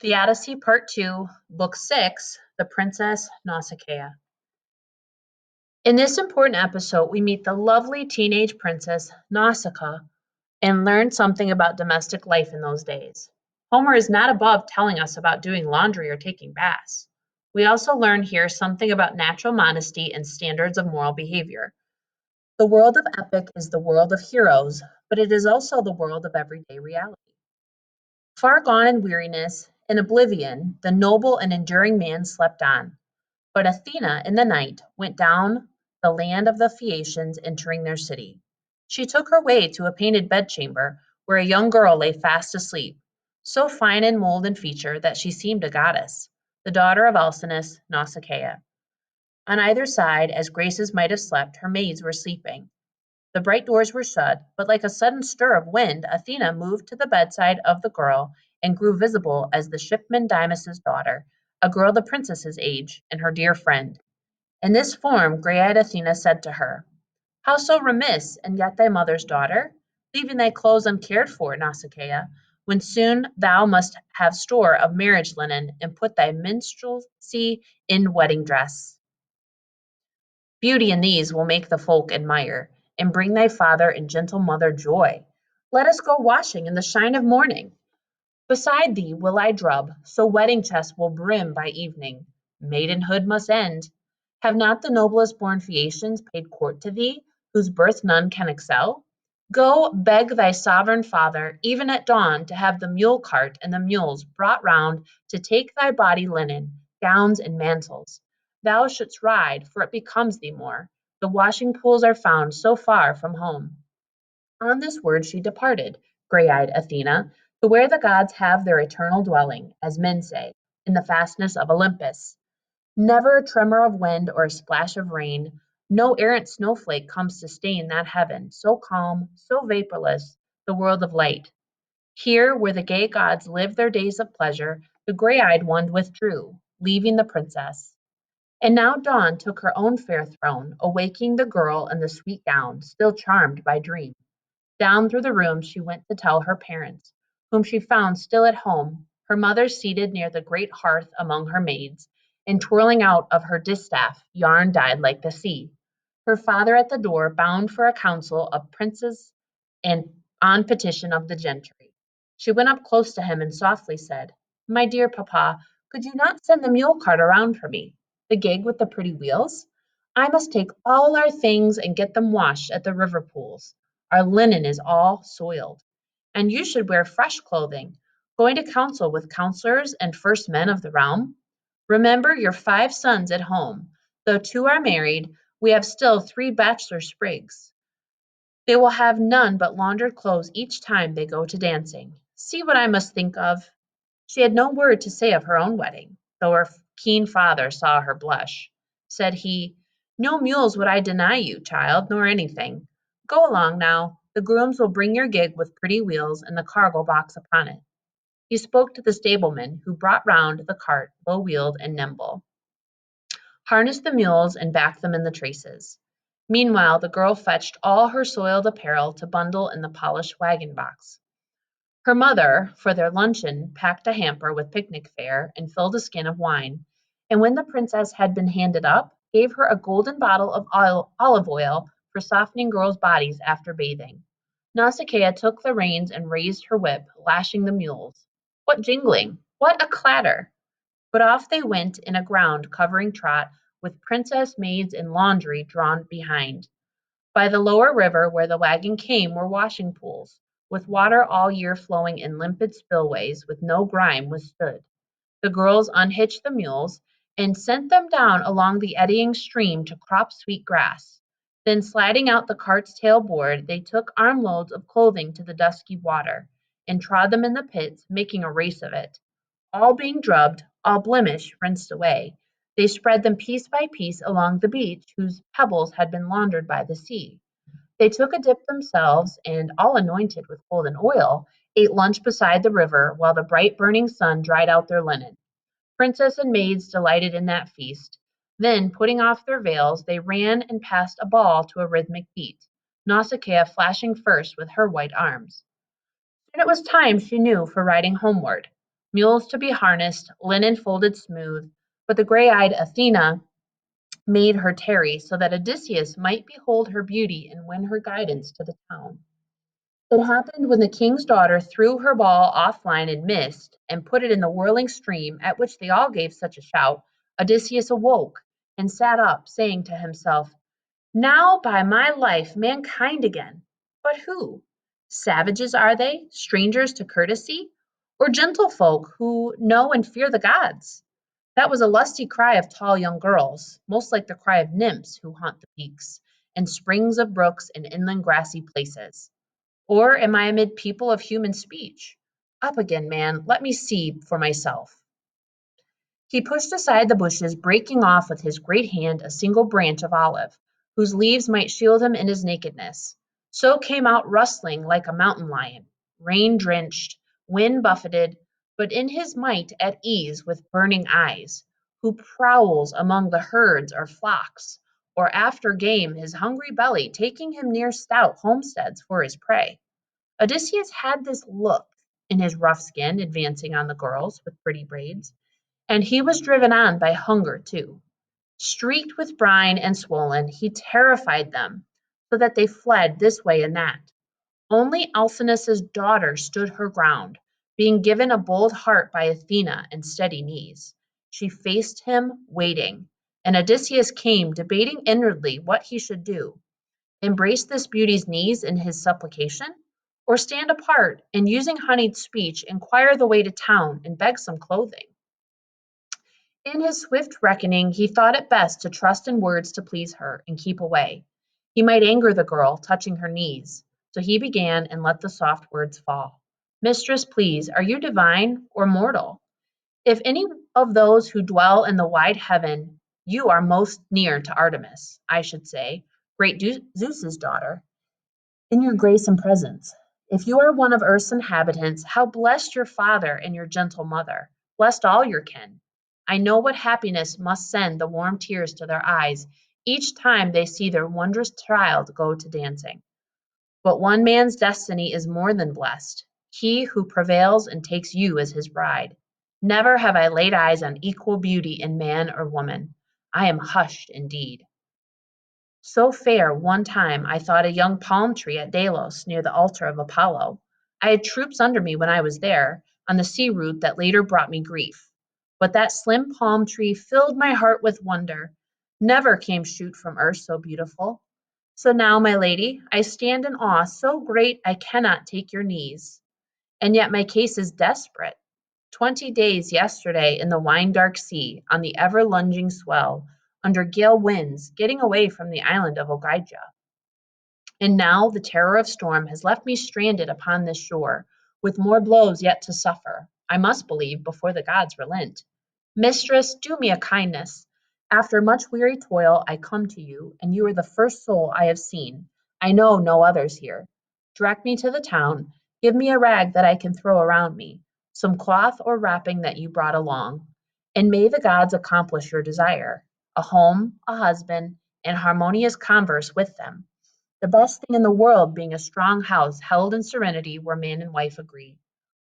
The Odyssey, Part 2, Book 6, The Princess Nausicaa. In this important episode, we meet the lovely teenage princess Nausicaa and learn something about domestic life in those days. Homer is not above telling us about doing laundry or taking baths. We also learn here something about natural modesty and standards of moral behavior. The world of epic is the world of heroes, but it is also the world of everyday reality. Far gone in weariness, in oblivion, the noble and enduring man slept on. But Athena in the night went down the land of the Phaeacians, entering their city. She took her way to a painted bedchamber where a young girl lay fast asleep, so fine in mold and feature that she seemed a goddess, the daughter of Alcinous, Nausicaa. On either side, as Graces might have slept, her maids were sleeping. The bright doors were shut, but like a sudden stir of wind, Athena moved to the bedside of the girl and grew visible as the shipman Dymas's daughter, a girl the princess's age, and her dear friend. In this form, grey-eyed Athena said to her, "How so remiss, and yet thy mother's daughter? Leaving thy clothes uncared for, Nausicaa, when soon thou must have store of marriage linen, and put thy minstrelsy in wedding dress. Beauty in these will make the folk admire, and bring thy father and gentle mother joy. Let us go washing in the shine of morning. Beside thee will I drub, so wedding chest will brim by evening. Maidenhood must end. Have not the noblest born Phaeacians paid court to thee, whose birth none can excel? Go beg thy sovereign father, even at dawn, to have the mule cart and the mules brought round to take thy body linen, gowns, and mantles. Thou shouldst ride, for it becomes thee more. The washing pools are found so far from home." On this word she departed, grey-eyed Athena, to where the gods have their eternal dwelling, as men say, in the fastness of Olympus. Never a tremor of wind or a splash of rain, no errant snowflake comes to stain that heaven, so calm, so vaporless, the world of light. Here, where the gay gods live their days of pleasure, the grey-eyed one withdrew, leaving the princess. And now dawn took her own fair throne, awaking the girl in the sweet gown, still charmed by dream. Down through the room she went to tell her parents, whom she found still at home, her mother seated near the great hearth among her maids, and twirling out of her distaff yarn dyed like the sea. Her father at the door, bound for a council of princes and on petition of the gentry. She went up close to him and softly said, "My dear papa, could you not send the mule cart around for me? The gig with the pretty wheels? I must take all our things and get them washed at the river pools. Our linen is all soiled. And you should wear fresh clothing, going to council with counselors and first men of the realm. Remember your 5 sons at home. Though 2 are married, we have still 3 bachelor sprigs. They will have none but laundered clothes each time they go to dancing. See what I must think of." She had no word to say of her own wedding, though her keen father saw her blush. Said he, "No mules would I deny you, child, nor anything. Go along now. The grooms will bring your gig with pretty wheels and the cargo box upon it." He spoke to the stableman, who brought round the cart, low-wheeled and nimble, harnessed the mules, and backed them in the traces. Meanwhile, the girl fetched all her soiled apparel to bundle in the polished wagon box. Her mother, for their luncheon, packed a hamper with picnic fare and filled a skin of wine, and when the princess had been handed up, gave her a golden bottle of olive oil for softening girls' bodies after bathing. Nausicaa took the reins and raised her whip, lashing the mules. What jingling! What a clatter! But off they went in a ground covering trot, with princess maids in laundry drawn behind. By the lower river where the wagon came were washing pools, with water all year flowing in limpid spillways, with no grime withstood. The girls unhitched the mules and sent them down along the eddying stream to crop sweet grass. Then, sliding out the cart's tail board, they took armloads of clothing to the dusky water, and trod them in the pits, making a race of it. All being drubbed, all blemish rinsed away, they spread them piece by piece along the beach, whose pebbles had been laundered by the sea. They took a dip themselves, and, all anointed with golden oil, ate lunch beside the river, while the bright burning sun dried out their linen. Princess and maids delighted in that feast. Then, putting off their veils, they ran and passed a ball to a rhythmic beat, Nausicaa flashing first with her white arms. Soon it was time, she knew, for riding homeward. mules to be harnessed, linen folded smooth, but the gray-eyed Athena made her tarry so that Odysseus might behold her beauty and win her guidance to the town. It happened when the king's daughter threw her ball offline and missed, and put it in the whirling stream, at which they all gave such a shout. Odysseus awoke and sat up, saying to himself, now by my life, mankind again. But who? Savages are they, strangers to courtesy, or gentlefolk who know and fear the gods? That was a lusty cry of tall young girls, most like the cry of nymphs who haunt the peaks and springs of brooks and inland grassy places. Or am I amid people of human speech? Up again, man, let me see for myself. He pushed aside the bushes, breaking off with his great hand a single branch of olive, whose leaves might shield him in his nakedness. So came out rustling like a mountain lion, rain drenched, wind buffeted, but in his might at ease with burning eyes, who prowls among the herds or flocks, or after game his hungry belly taking him near stout homesteads for his prey. Odysseus had this look in his rough skin advancing on the girls with pretty braids. And he was driven on by hunger too. Streaked with brine and swollen, he terrified them, so that they fled this way and that. Only Alcinous's daughter stood her ground, being given a bold heart by Athena and steady knees. She faced him, waiting, and Odysseus came, debating inwardly what he should do. Embrace this beauty's knees in his supplication, or stand apart and, using honeyed speech, inquire the way to town and beg some clothing. In his swift reckoning, he thought it best to trust in words to please her and keep away. He might anger the girl, touching her knees. So he began and let the soft words fall. Mistress, please, are you divine or mortal? If any of those who dwell in the wide heaven, you are most near to Artemis, I should say, great Zeus's daughter, in your grace and presence. If you are one of earth's inhabitants, how blessed your father and your gentle mother, blessed all your kin. I know what happiness must send the warm tears to their eyes each time they see their wondrous child go to dancing. But one man's destiny is more than blessed, he who prevails and takes you as his bride. Never have I laid eyes on equal beauty in man or woman. I am hushed indeed. So fair, one time I thought a young palm tree at Delos near the altar of Apollo. I had troops under me when I was there, on the sea route that later brought me grief. But that slim palm tree filled my heart with wonder. Never came shoot from earth so beautiful. So now, my lady, I stand in awe so great I cannot take your knees. And yet my case is desperate. 20 days yesterday in the wine-dark sea, on the ever-lunging swell, under gale winds, getting away from the island of Ogygia. And now the terror of storm has left me stranded upon this shore, with more blows yet to suffer, I must believe, before the gods relent. Mistress, do me a kindness. After much weary toil, I come to you, and you are the first soul I have seen. I know no others here. Direct me to the town. Give me a rag that I can throw around me, some cloth or wrapping that you brought along. And may the gods accomplish your desire, a home, a husband, and harmonious converse with them. The best thing in the world being a strong house held in serenity where man and wife agree.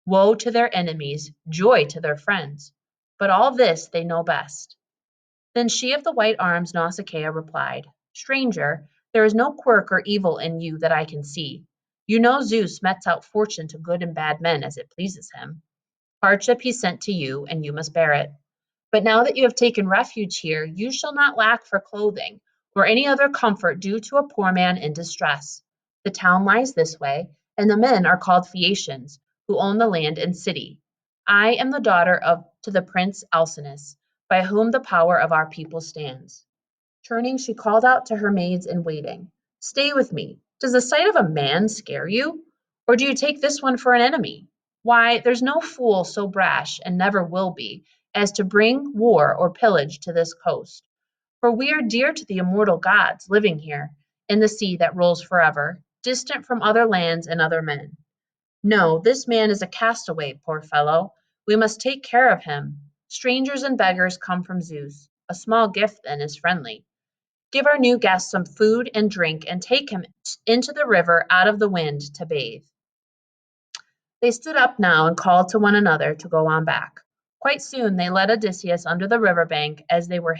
Woe to their enemies, joy to their friends. But all this they know best. Then she of the white arms, Nausicaa, replied, Stranger, there is no quirk or evil in you that I can see. You know Zeus metes out fortune to good and bad men as it pleases him. Hardship he sent to you, and you must bear it. But now that you have taken refuge here, you shall not lack for clothing, or any other comfort due to a poor man in distress. The town lies this way, and the men are called Phaeacians, who own the land and city. I am the daughter of to the prince Alcinous, by whom the power of our people stands. Turning, she called out to her maids in waiting, Stay with me. Does the sight of a man scare you? Or do you take this one for an enemy? Why, there's no fool so brash, and never will be, as to bring war or pillage to this coast. For we are dear to the immortal gods living here, in the sea that rolls forever, distant from other lands and other men. No, this man is a castaway, poor fellow. We must take care of him. Strangers and beggars come from Zeus. A small gift, then, is friendly. Give our new guest some food and drink, and take him into the river out of the wind to bathe. They stood up now and called to one another to go on back. Quite soon they led Odysseus under the river bank as they were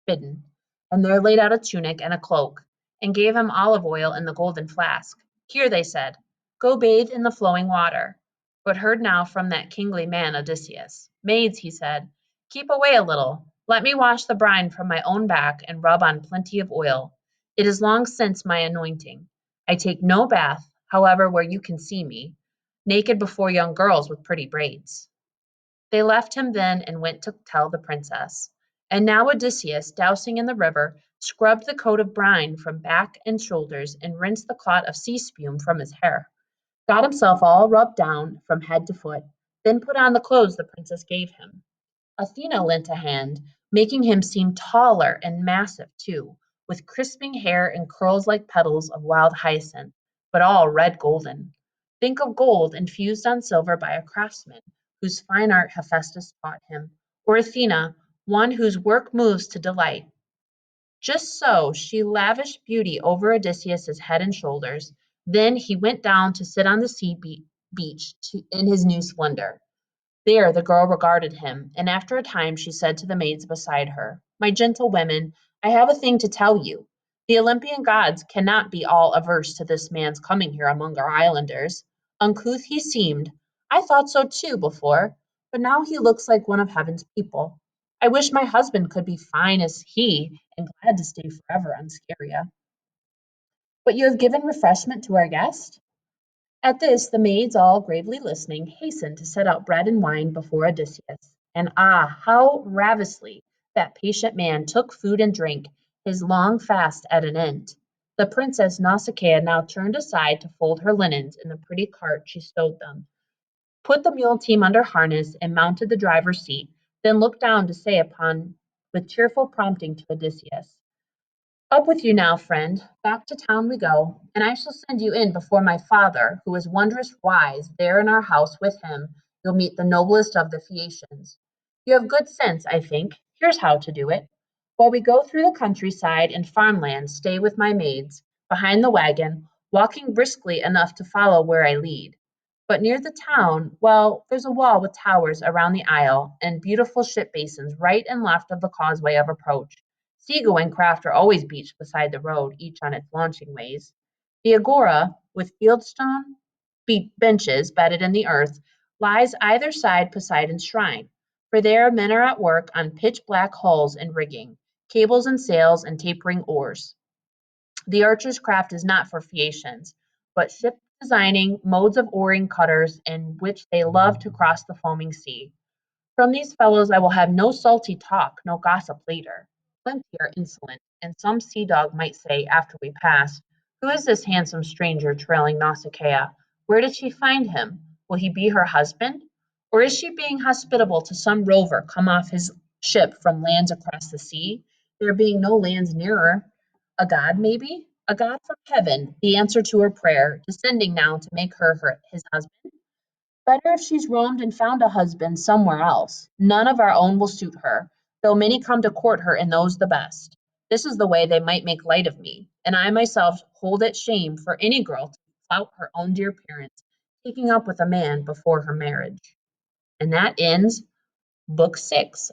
bidden, and there laid out a tunic and a cloak, and gave him olive oil in the golden flask. Here, they said, go bathe in the flowing water. But heard now from that kingly man Odysseus. Maids, he said, keep away a little. Let me wash the brine from my own back and rub on plenty of oil. It is long since my anointing. I take no bath, however, where you can see me, naked before young girls with pretty braids. They left him then and went to tell the princess. And now Odysseus, dousing in the river, scrubbed the coat of brine from back and shoulders and rinsed the clot of sea spume from his hair, got himself all rubbed down from head to foot, then put on the clothes the princess gave him. Athena lent a hand, making him seem taller and massive too, with crisping hair and curls like petals of wild hyacinth, but all red golden. Think of gold infused on silver by a craftsman, whose fine art Hephaestus taught him, or Athena, one whose work moves to delight. Just so she lavished beauty over Odysseus's head and shoulders. Then he went down to sit on the beach in his new splendor. There the girl regarded him, and after a time she said to the maids beside her, my gentle women, I have a thing to tell you. The Olympian gods cannot be all averse to this man's coming here among our islanders. Uncouth he seemed. I thought so too before, but now he looks like one of heaven's people. I wish my husband could be fine as he and glad to stay forever on Scheria. But you have given refreshment to our guest? At this the maids, all gravely listening, hastened to set out bread and wine before Odysseus. And how ravishly that patient man took food and drink, his long fast at an end. The princess Nausicaa now turned aside to fold her linens in the pretty cart she stowed them, put the mule team under harness, and mounted the driver's seat, then looked down to say upon with cheerful prompting to Odysseus, up with you now, friend. Back to town we go, and I shall send you in before my father, who is wondrous wise. There in our house with him you'll meet the noblest of the Phaeacians. You have good sense, I think. Here's how to do it. While we go through the countryside and farmland, stay with my maids, behind the wagon, walking briskly enough to follow where I lead. But near the town, well, there's a wall with towers around the isle, and beautiful ship basins right and left of the causeway of approach. Seagoing craft are always beached beside the road, each on its launching ways. The agora, with fieldstone benches bedded in the earth, lies either side Poseidon's shrine, for there men are at work on pitch-black hulls and rigging, cables and sails and tapering oars. The archer's craft is not for Phaeacians, but ship designing, modes of oaring cutters, in which they love to cross the foaming sea. From these fellows I will have no salty talk, no gossip later. Plenty are insolent, and some sea dog might say, after we pass, who is this handsome stranger trailing Nausicaa? Where did she find him? Will he be her husband? Or is she being hospitable to some rover come off his ship from lands across the sea, there being no lands nearer? A god, maybe? A god from heaven, the answer to her prayer, descending now to make her his husband? Better if she's roamed and found a husband somewhere else. None of our own will suit her, though many come to court her and those the best. This is the way they might make light of me, and I myself hold it shame for any girl to flout her own dear parents, taking up with a man before her marriage. And that ends Book 6